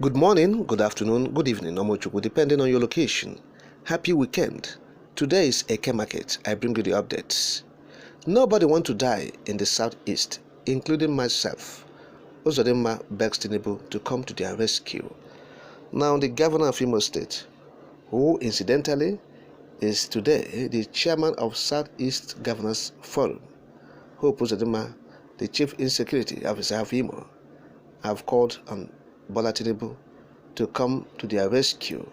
Good morning, good afternoon, good evening, Omochukwu, depending on your location. Happy weekend. Today is Eke Market. I bring you the updates. Nobody wants to die in the southeast, including myself. Uzodinma begs Tinubu to come to their rescue. Now, the governor of Imo State, who incidentally is today the chairman of Southeast Governors Forum, Hope Uzodinma, the chief insecurity officer of Imo, have called on Bola Tinubu to come to their rescue.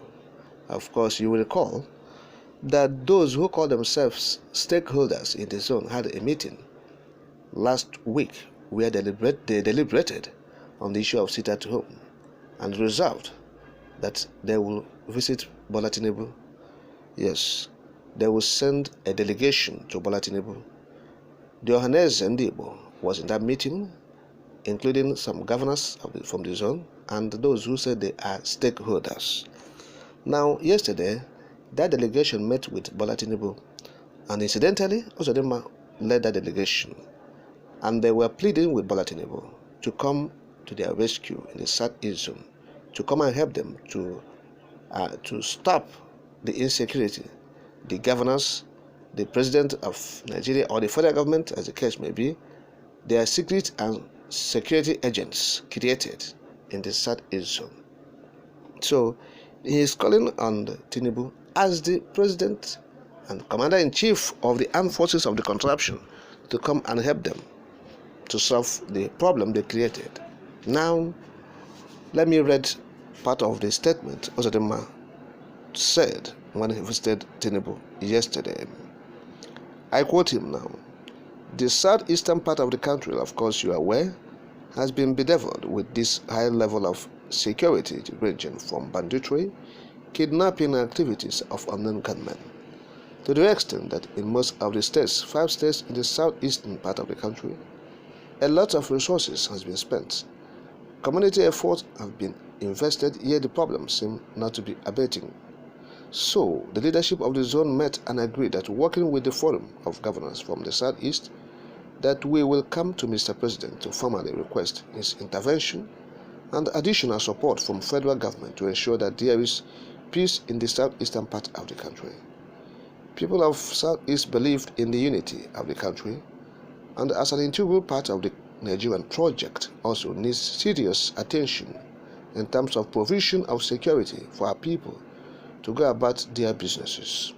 Of course, you will recall that those who call themselves stakeholders in the zone had a meeting last week where they deliberated on the issue of sit at home and resolved that they will visit Bola Tinubu. Yes, they will send a delegation to Bola Tinubu. The Ohaneze Ndibo was in that meeting, including some governors from the zone and those who said they are stakeholders. Now, yesterday, that delegation met with Bola Tinubu, and incidentally, Uzodinma led that delegation, and they were pleading with Bola Tinubu to come to their rescue in the Southeast zone, to come and help them to stop the insecurity. The governors, the president of Nigeria, or the federal government, as the case may be, they are secret and security agents created in the Southeast zone. So he is calling on Tinubu as the president and commander-in-chief of the armed forces of the contraption to come and help them to solve the problem they created. Now, let me read part of the statement Uzodinma said when he visited Tinubu yesterday. I quote him now. The southeastern part of the country, of course you are aware, has been bedeviled with this high level of security ranging from banditry, kidnapping activities of unknown gunmen, to the extent that in most of the states, 5 states in the southeastern part of the country, a lot of resources has been spent. Community efforts have been invested, yet the problems seem not to be abating. So, the leadership of the zone met and agreed that working with the Forum of Governors from the Southeast, that we will come to Mr. President to formally request his intervention and additional support from federal government to ensure that there is peace in the southeastern part of the country. People of Southeast believed in the unity of the country, and as an integral part of the Nigerian project also needs serious attention in terms of provision of security for our people to go about their businesses.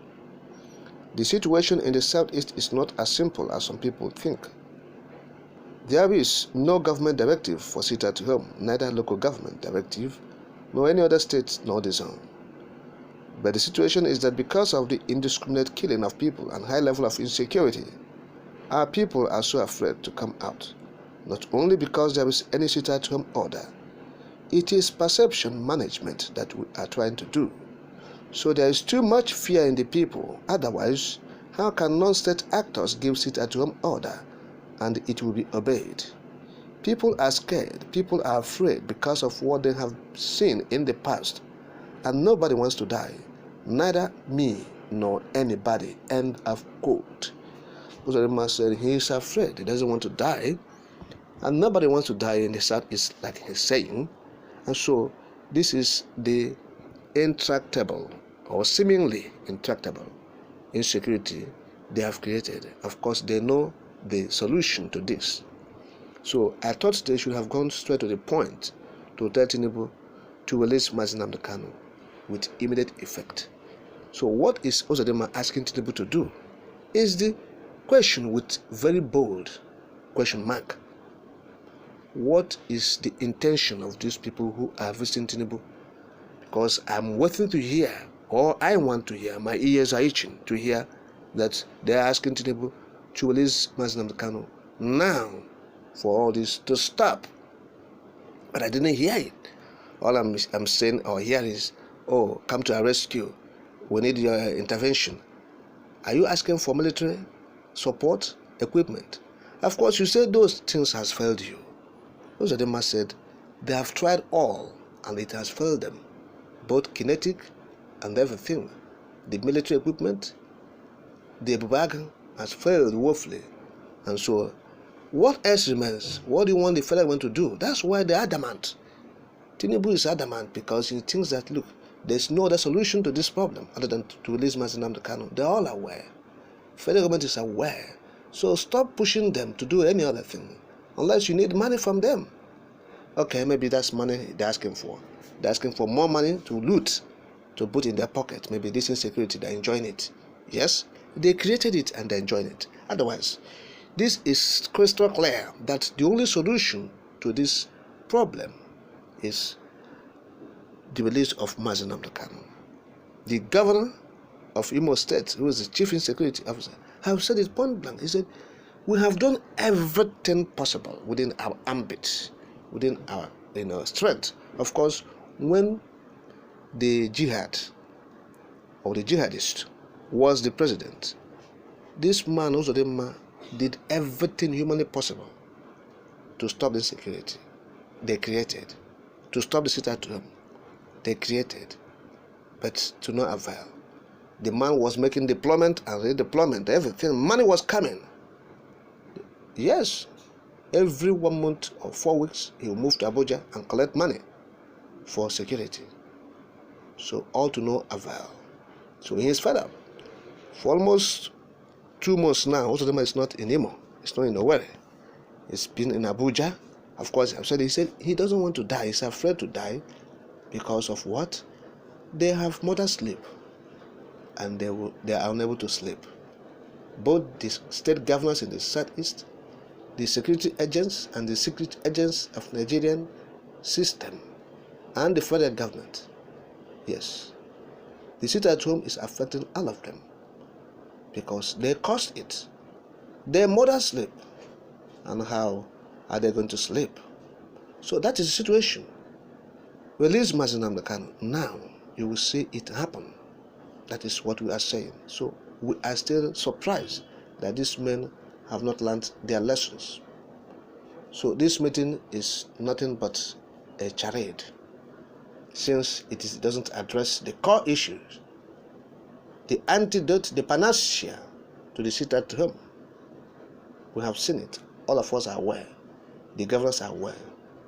The situation in the southeast is not as simple as some people think. There is no government directive for sit at home, neither local government directive, nor any other state nor the zone. But the situation is that because of the indiscriminate killing of people and high level of insecurity, our people are so afraid to come out, not only because there is any sit at home order. It is perception management that we are trying to do. So there is too much fear in the people. Otherwise, how can non-state actors give sit-at-home order and it will be obeyed? People are scared. People are afraid because of what they have seen in the past. And nobody wants to die. Neither me nor anybody. End of quote. Uzodinma said he is afraid. He doesn't want to die. And nobody wants to die in the Southeast, like he's saying. And so this is the intractable or seemingly intractable insecurity they have created. Of course, they know the solution to this. So I thought they should have gone straight to the point to tell Tinubu to release Nnamdi Kanu with immediate effect. So what is Uzodinma asking Tinubu to do is the question with very bold question mark. What is the intention of these people who are visiting Tinubu? Because I'm waiting to hear, or I want to hear, my ears are itching to hear that they are asking Tinubu to release Nnamdi Kanu now for all this to stop. But I didn't hear it. All I'm saying or hearing is, oh, come to our rescue. We need your intervention. Are you asking for military support, equipment? Of course, you said those things has failed you. Uzodinma said they have tried all and it has failed them. Both kinetic and everything. The military equipment, the Ebubeagu has failed woefully. And so, what else remains? What do you want the federal government to do? That's why they're adamant Tinubu is adamant because he thinks that, look, there's no other solution to this problem other than to release Nnamdi Kanu. They're all aware. Federal government is aware. So stop pushing them to do any other thing unless you need money from them. Okay, maybe that's money they're asking for. They're asking for more money to loot, to put in their pocket. Maybe this insecurity, they're enjoying it. Yes, they created it and they're enjoying it. Otherwise, this is crystal clear that the only solution to this problem is the release of Nnamdi Kanu. The governor of Imo State, who is the chief insecurity officer, have said it point blank. He said, we have done everything possible within our ambit, within our strength. Of course, when the jihad or the jihadist was the president, this man Uzodinma did everything humanly possible to stop the insecurity they created, to stop the sit-at-home they created, but to no avail. The man was making deployment and redeployment, everything. Money was coming. Yes, every 1 month or 4 weeks, he will move to Abuja and collect money for security. So all to no avail. So he is fed up. For almost 2 months now, Uzodinma is not in Imo. It's not in Owerri. It's been in Abuja. Of course, he said he doesn't want to die. He's afraid to die because of what? They have mother sleep and they are unable to sleep. Both the state governors in the southeast, the security agents and the secret agents of Nigerian system, and the federal government. Yes, the sit-at-home is affecting all of them because they caused it. Their mother sleep, and how are they going to sleep? So that is the situation. Release Nnamdi Kanu. Now you will see it happen. That is what we are saying. So we are still surprised that these men have not learned their lessons. So this meeting is nothing but a charade, since it doesn't address the core issues, the antidote, the panacea to the sit-at-home. We have seen it. All of us are aware. The governors are aware.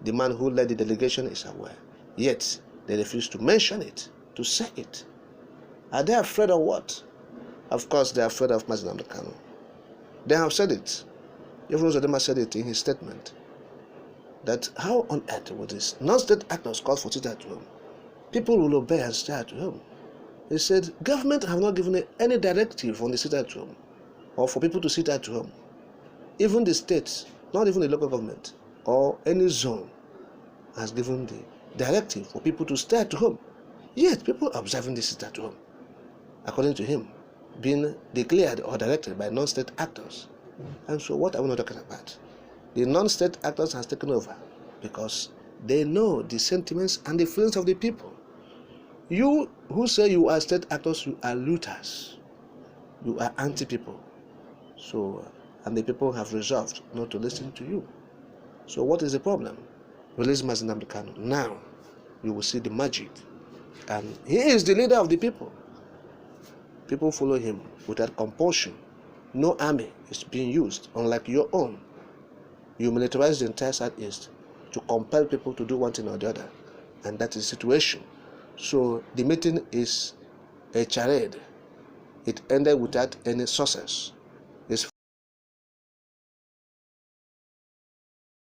The man who led the delegation is aware. Yet they refuse to mention it, to say it. Are they afraid of what? Of course, they are afraid of Nnamdi Kanu. They have said it. Even Uzodinma said it in his statement, that how on earth would this non-state actors call for sit-at-home? People will obey and stay at home. He said, government have not given any directive on the sit-at-home or for people to sit at home. Even the states, not even the local government or any zone, has given the directive for people to stay at home. Yet people are observing this sit-at-home, according to him, being declared or directed by non-state actors. And so what are we not talking about? The non-state actors has taken over because they know the sentiments and the feelings of the people. You who say you are state actors, you are looters. You are anti-people. So, and the people have resolved not to listen to you. So what is the problem? Release Nnamdi Kanu. Now you will see the magic. And he is the leader of the people. People follow him without compulsion. No army is being used, unlike your own. You militarize the entire Southeast to compel people to do one thing or the other. And that is the situation. So the meeting is a charade. It ended without any success.